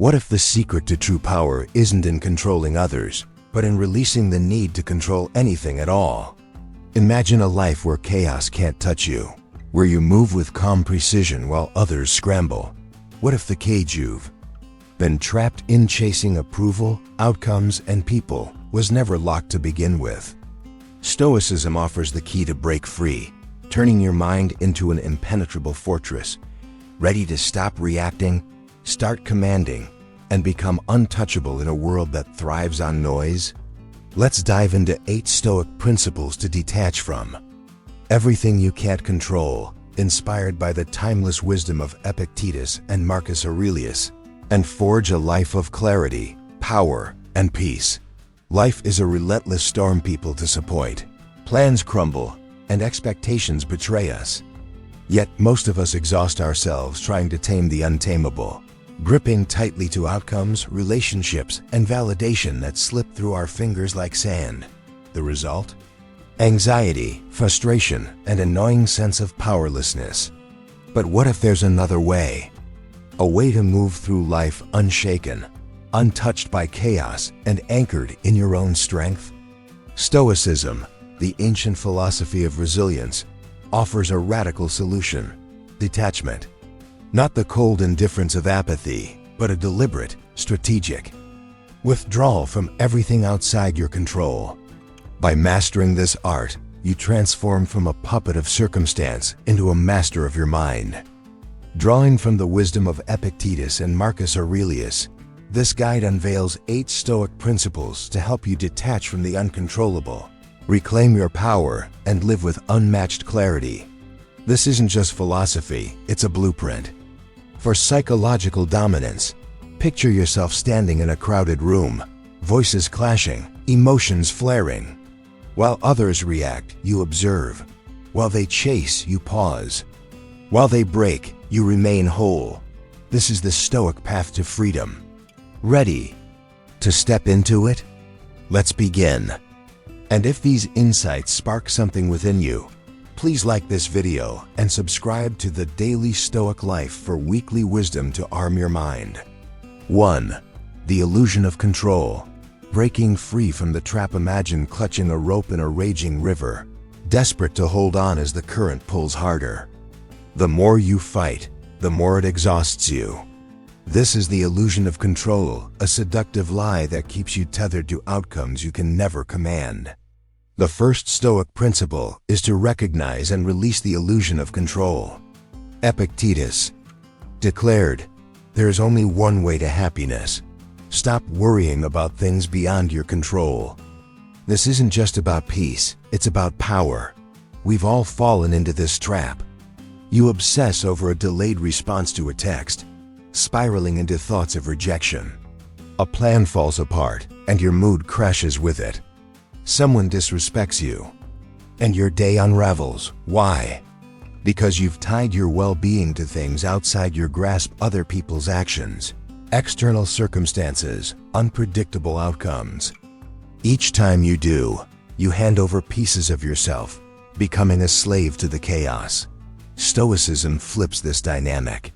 What if the secret to true power isn't in controlling others, but in releasing the need to control anything at all? Imagine a life where chaos can't touch you, where you move with calm precision while others scramble. What if the cage you've been trapped in chasing approval, outcomes, and people was never locked to begin with? Stoicism offers the key to break free, turning your mind into an impenetrable fortress, ready to stop reacting, start commanding, and become untouchable in a world that thrives on noise. Let's dive into 8 Stoic principles to detach from everything you can't control, inspired by the timeless wisdom of Epictetus and Marcus Aurelius, and forge a life of clarity, power, and peace. Life is a relentless storm, people disappoint, plans crumble, and expectations betray us. Yet most of us exhaust ourselves trying to tame the untamable, gripping tightly to outcomes, relationships, and validation that slip through our fingers like sand. The result? Anxiety, frustration, and an annoying sense of powerlessness. But what if there's another way? A way to move through life unshaken, untouched by chaos, and anchored in your own strength? Stoicism, the ancient philosophy of resilience, offers a radical solution: detachment. Not the cold indifference of apathy, but a deliberate, strategic withdrawal from everything outside your control. By mastering this art, you transform from a puppet of circumstance into a master of your mind. Drawing from the wisdom of Epictetus and Marcus Aurelius, this guide unveils 8 Stoic principles to help you detach from the uncontrollable, reclaim your power, and live with unmatched clarity. This isn't just philosophy, it's a blueprint for psychological dominance. Picture yourself standing in a crowded room, voices clashing, emotions flaring. While others react, you observe. While they chase, you pause. While they break, you remain whole. This is the Stoic path to freedom. Ready to step into it? Let's begin. And if these insights spark something within you, please like this video and subscribe to the Daily Stoic Life for weekly wisdom to arm your mind. 1. The illusion of control. Breaking free from the trap. Imagine clutching a rope in a raging river, desperate to hold on as the current pulls harder. The more you fight, the more it exhausts you. This is the illusion of control, a seductive lie that keeps you tethered to outcomes you can never command. The first Stoic principle is to recognize and release the illusion of control. Epictetus declared, "There is only one way to happiness. Stop worrying about things beyond your control." This isn't just about peace, it's about power. We've all fallen into this trap. You obsess over a delayed response to a text, spiraling into thoughts of rejection. A plan falls apart, and your mood crashes with it. Someone disrespects you, and your day unravels. Why? Because you've tied your well-being to things outside your grasp: other people's actions, external circumstances, unpredictable outcomes. Each time you do, you hand over pieces of yourself, becoming a slave to the chaos. Stoicism flips this dynamic.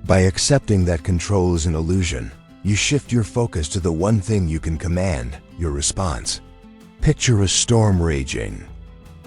By accepting that control is an illusion, you shift your focus to the one thing you can command: your response. Picture a storm raging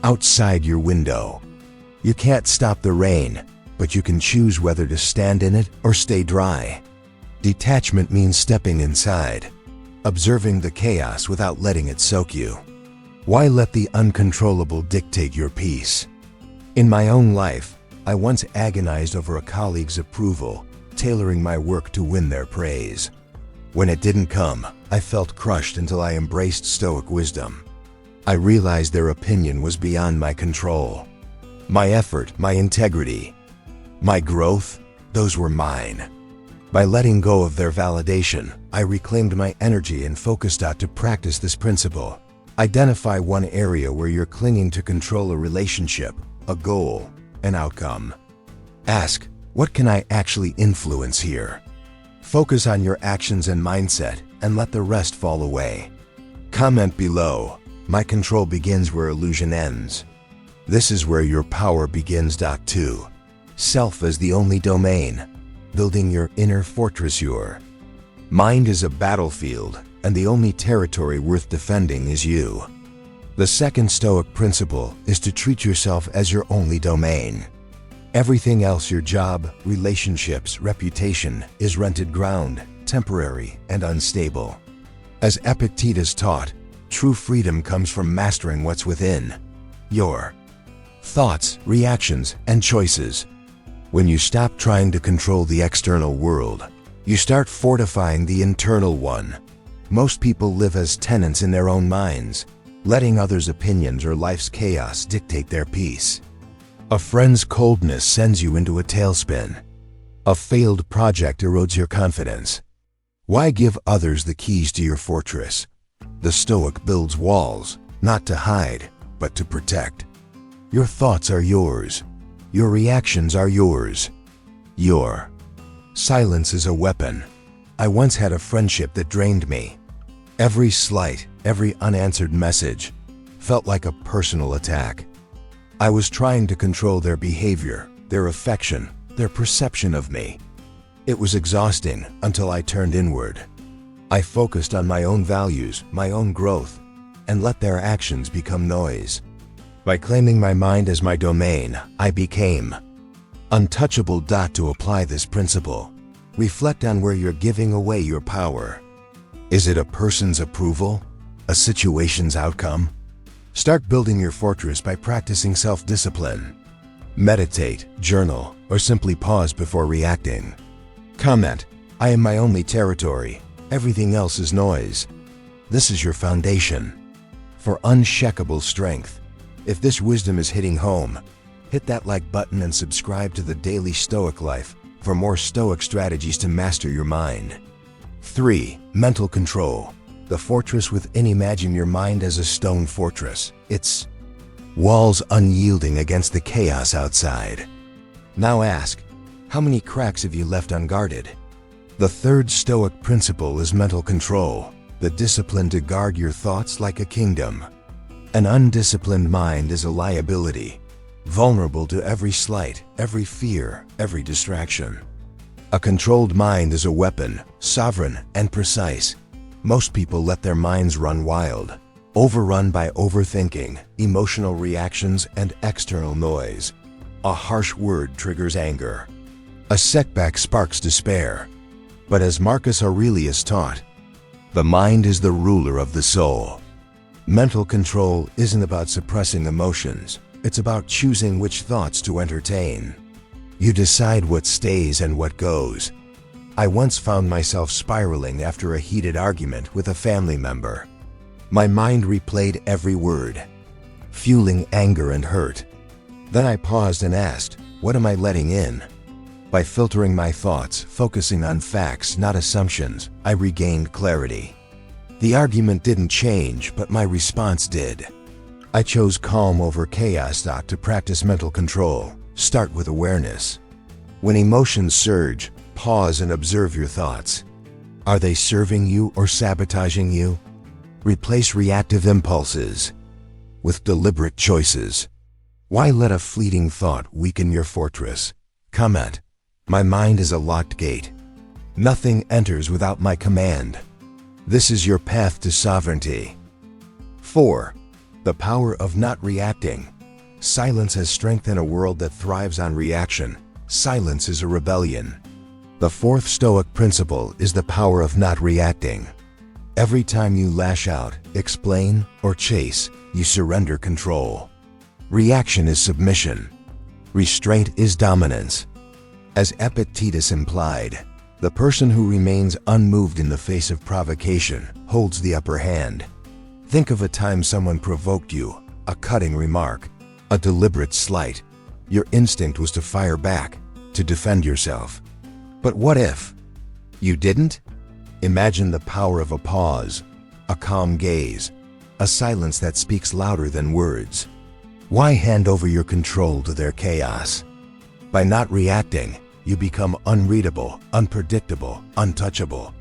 outside your window. You can't stop the rain, but you can choose whether to stand in it or stay dry. Detachment means stepping inside, observing the chaos without letting it soak you. Why let the uncontrollable dictate your peace? In my own life, I once agonized over a colleague's approval, tailoring my work to win their praise. When it didn't come, I felt crushed until I embraced Stoic wisdom. I realized their opinion was beyond my control. My effort, my integrity, my growth, those were mine. By letting go of their validation, I reclaimed my energy and focused on to practice this principle. Identify one area where you're clinging to control: a relationship, a goal, an outcome. Ask, what can I actually influence here? Focus on your actions and mindset, and let the rest fall away. Comment below, my control begins where illusion ends. This is where your power begins. 2. Self as the only domain. Building your inner fortress. Your Mind is a battlefield, and the only territory worth defending is you. The second Stoic principle is to treat yourself as your only domain. Everything else, your job, relationships, reputation, is rented ground, temporary and unstable. As Epictetus taught, true freedom comes from mastering what's within. Your thoughts, reactions, and choices. When you stop trying to control the external world, you start fortifying the internal one. Most people live as tenants in their own minds, letting others' opinions or life's chaos dictate their peace. A friend's coldness sends you into a tailspin. A failed project erodes your confidence. Why give others the keys to your fortress? The Stoic builds walls, not to hide, but to protect. Your thoughts are yours. Your reactions are yours. Your silence is a weapon. I once had a friendship that drained me. Every slight, every unanswered message felt like a personal attack. I was trying to control their behavior, their affection, their perception of me. It was exhausting until I turned inward. I focused on my own values, my own growth, and let their actions become noise. By claiming my mind as my domain, I became untouchable. To apply this principle, reflect on where you're giving away your power. Is it a person's approval? A situation's outcome? Start building your fortress by practicing self-discipline. Meditate, journal, or simply pause before reacting. Comment, I am my only territory. Everything else is noise. This is your foundation for unshakable strength. If this wisdom is hitting home, hit that like button and subscribe to the Daily Stoic Life for more Stoic strategies to master your mind. 3. Mental control. The fortress within. Imagine your mind as a stone fortress, its walls unyielding against the chaos outside. Now ask, how many cracks have you left unguarded? The third Stoic principle is mental control, the discipline to guard your thoughts like a kingdom. An undisciplined mind is a liability, vulnerable to every slight, every fear, every distraction. A controlled mind is a weapon, sovereign and precise. Most people let their minds run wild, overrun by overthinking, emotional reactions, and external noise. A harsh word triggers anger. A setback sparks despair. But as Marcus Aurelius taught, the mind is the ruler of the soul. Mental control isn't about suppressing emotions. It's about choosing which thoughts to entertain. You decide what stays and what goes. I once found myself spiraling after a heated argument with a family member. My mind replayed every word, fueling anger and hurt. Then I paused and asked, what am I letting in? By filtering my thoughts, focusing on facts, not assumptions, I regained clarity. The argument didn't change, but my response did. I chose calm over chaos. To practice mental control, start with awareness. When emotions surge, pause and observe your thoughts. Are they serving you or sabotaging you? Replace reactive impulses with deliberate choices. Why let a fleeting thought weaken your fortress? Comment, my mind is a locked gate. Nothing enters without my command. This is your path to sovereignty. 4. The power of not reacting. Silence has strength in a world that thrives on reaction. Silence is a rebellion. The fourth Stoic principle is the power of not reacting. Every time you lash out, explain, or chase, you surrender control. Reaction is submission. Restraint is dominance. As Epictetus implied, the person who remains unmoved in the face of provocation holds the upper hand. Think of a time someone provoked you, a cutting remark, a deliberate slight. Your instinct was to fire back, to defend yourself. But what if you didn't? Imagine the power of a pause, a calm gaze, a silence that speaks louder than words. Why hand over your control to their chaos? By not reacting, you become unreadable, unpredictable, untouchable.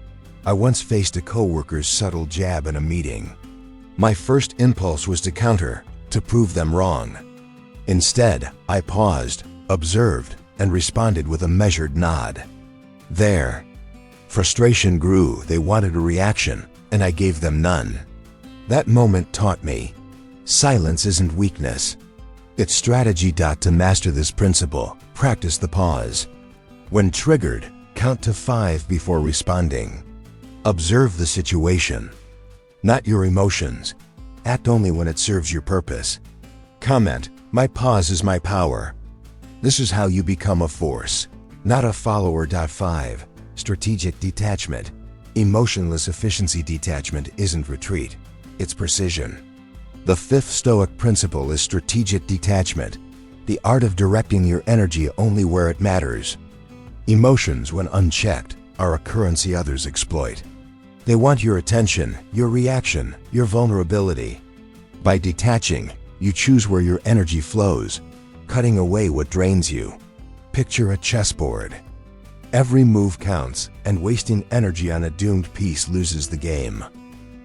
I once faced a coworker's subtle jab in a meeting. My first impulse was to counter, to prove them wrong. Instead, I paused, observed, and responded with a measured nod. Their Frustration grew, they wanted a reaction, and I gave them none. That moment taught me, silence isn't weakness. It's strategy. To master this principle, practice the pause. When triggered, count to 5 before responding. Observe the situation, not your emotions. Act only when it serves your purpose. Comment, my pause is my power. This is how you become a force, not a follower. 5. Strategic detachment. Emotionless efficiency. Detachment isn't retreat, it's precision. The 5th Stoic principle is strategic detachment, the art of directing your energy only where it matters. Emotions, when unchecked, are a currency others exploit. They want your attention, your reaction, your vulnerability. By detaching, you choose where your energy flows, cutting away what drains you. Picture a chessboard. Every move counts, and wasting energy on a doomed piece loses the game.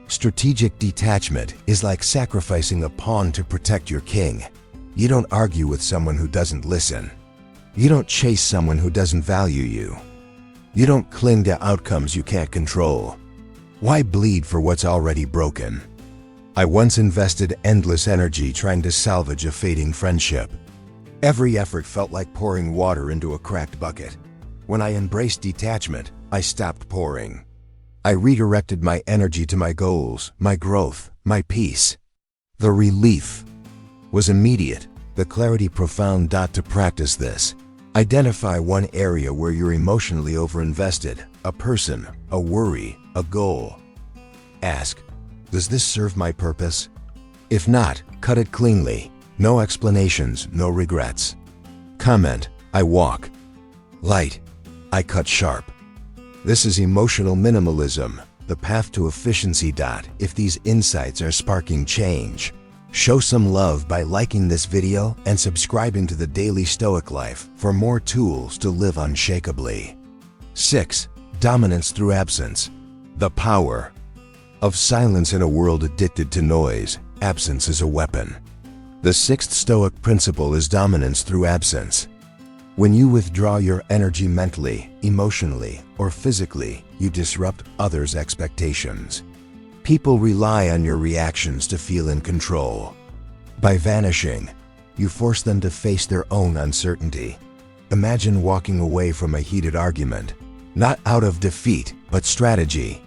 Strategic detachment is like sacrificing a pawn to protect your king. You don't argue with someone who doesn't listen. You don't chase someone who doesn't value you. You don't cling to outcomes you can't control. Why bleed for what's already broken? I once invested endless energy trying to salvage a fading friendship. Every effort felt like pouring water into a cracked bucket. When I embraced detachment, I stopped pouring. I redirected my energy to my goals, my growth, my peace. The relief was immediate, the clarity profound. To practice this, identify one area where you're emotionally overinvested, a person, a worry, a goal. Ask, does this serve my purpose? If not, cut it cleanly. No explanations, no regrets. Comment, I walk light, I cut sharp. This is emotional minimalism, the path to efficiency. If these insights are sparking change, show some love by liking this video and subscribing to the Daily Stoic Life for more tools to live unshakably. 6. Dominance through absence. The power of silence in a world addicted to noise. Absence is a weapon. The 6th Stoic principle is dominance through absence. When you withdraw your energy mentally, emotionally, or physically, you disrupt others' expectations. People rely on your reactions to feel in control. By vanishing, you force them to face their own uncertainty. Imagine walking away from a heated argument, not out of defeat, but strategy.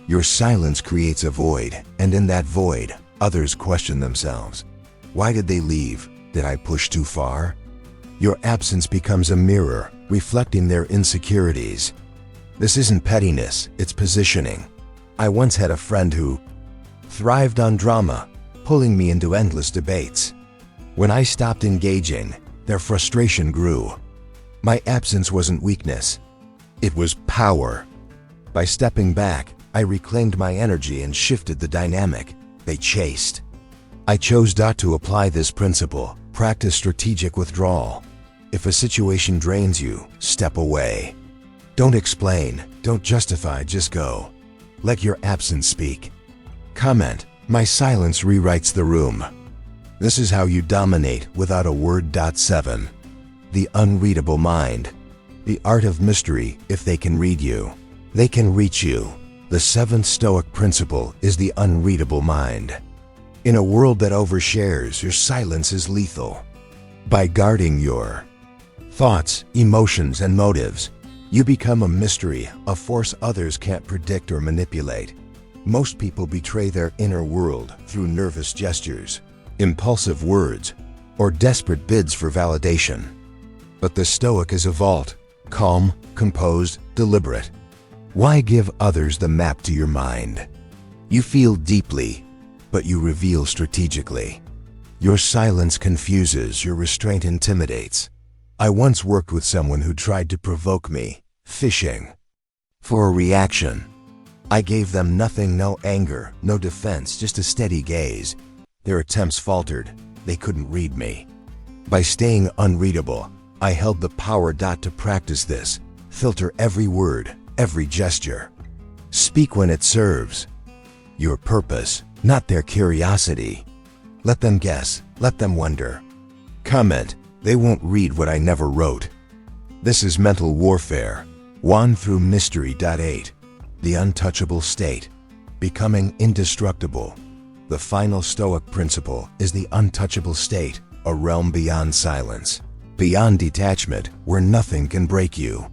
Your silence creates a void, and in that void, others question themselves. Why did they leave? Did I push too far? Your absence becomes a mirror, reflecting their insecurities. This isn't pettiness, it's positioning. I once had a friend who thrived on drama, pulling me into endless debates. When I stopped engaging, their frustration grew. My absence wasn't weakness, it was power. By stepping back, I reclaimed my energy and shifted the dynamic. They chased. I chose to apply this principle. Practice strategic withdrawal. If a situation drains you, step away. Don't explain, don't justify, just go. Let your absence speak. Comment, my silence rewrites the room. This is how you dominate without a word. 7. The unreadable mind. The art of mystery. If they can read you, they can reach you. The 7th Stoic principle is the unreadable mind. In a world that overshares, your silence is lethal. By guarding your thoughts, emotions, and motives, you become a mystery, a force others can't predict or manipulate. Most people betray their inner world through nervous gestures, impulsive words, or desperate bids for validation. But the Stoic is a vault, calm, composed, deliberate. Why give others the map to your mind? You feel deeply, but you reveal strategically. Your silence confuses, your restraint intimidates. I once worked with someone who tried to provoke me, fishing for a reaction. I gave them nothing, no anger, no defense, just a steady gaze. Their attempts faltered. They couldn't read me. By staying unreadable, I held the power. To practice this, filter every word, every gesture. Speak when it serves your purpose, not their curiosity. Let them guess, let them wonder. Comment, they won't read what I never wrote. This is mental warfare. 1 through Mystery. 8. The untouchable state. Becoming indestructible. The final Stoic principle is the untouchable state, a realm beyond silence, beyond detachment, where nothing can break you.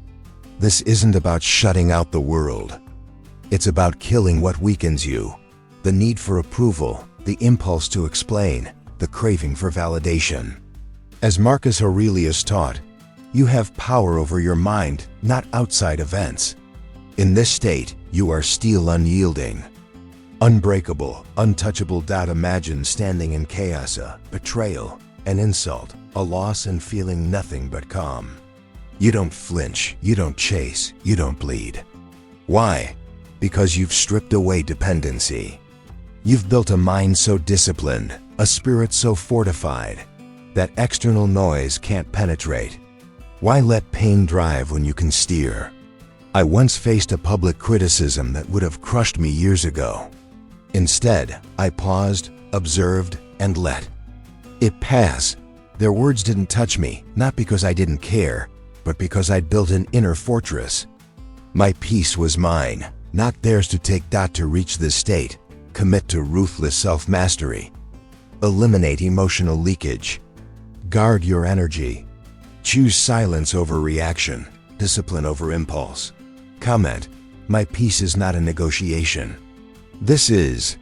This isn't about shutting out the world. It's about killing what weakens you. The need for approval, the impulse to explain, the craving for validation. As Marcus Aurelius taught, you have power over your mind, not outside events. In this state, you are steel unyielding, unbreakable, untouchable. Imagine standing in chaos, a betrayal, an insult, a loss, and feeling nothing but calm. You don't flinch, you don't chase, you don't bleed. Why? Because you've stripped away dependency. You've built a mind so disciplined, a spirit so fortified, that external noise can't penetrate. Why let pain drive when you can steer? I once faced a public criticism that would have crushed me years ago. Instead, I paused, observed, and let it pass. Their words didn't touch me, not because I didn't care, but because I'd built an inner fortress. My peace was mine, not theirs to take. To reach this state, commit to ruthless self-mastery. Eliminate emotional leakage. Guard your energy. Choose silence over reaction, discipline over impulse. Comment, my peace is not a negotiation. This is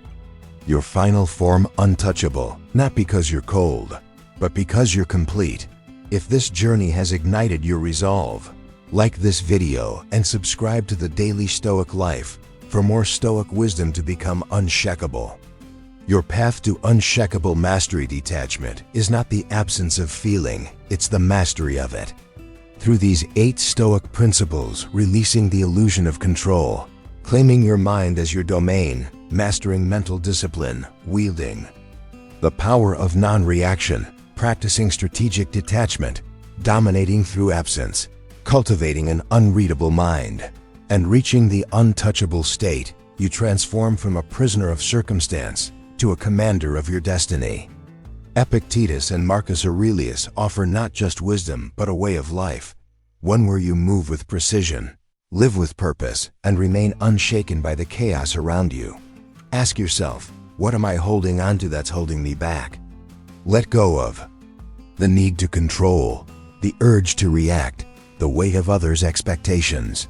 your final form, untouchable, not because you're cold, but because you're complete. If this journey has ignited your resolve, like this video and subscribe to the Daily Stoic Life for more Stoic wisdom to become unshakable. Your path to unshakable mastery. Detachment is not the absence of feeling, it's the mastery of it. Through these 8 Stoic principles, releasing the illusion of control, claiming your mind as your domain, mastering mental discipline, wielding the power of non-reaction, practicing strategic detachment, dominating through absence, cultivating an unreadable mind, and reaching the untouchable state, you transform from a prisoner of circumstance to a commander of your destiny. Epictetus and Marcus Aurelius offer not just wisdom but a way of life, one where you move with precision, live with purpose, and remain unshaken by the chaos around you. Ask yourself, what am I holding on to that's holding me back? Let go of the need to control, the urge to react, the weight of others' expectations.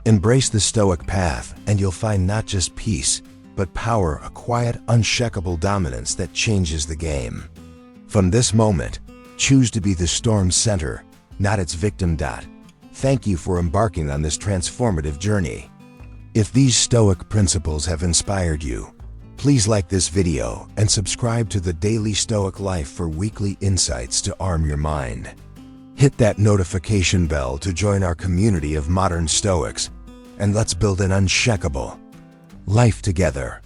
Embrace the Stoic path and you'll find not just peace, but power, a quiet, unshakable dominance that changes the game. From this moment, choose to be the storm's center, not its victim. Thank you for embarking on this transformative journey. If these Stoic principles have inspired you, please like this video and subscribe to the Daily Stoic Life for weekly insights to arm your mind. Hit that notification bell to join our community of modern Stoics, and let's build an unshakable life together.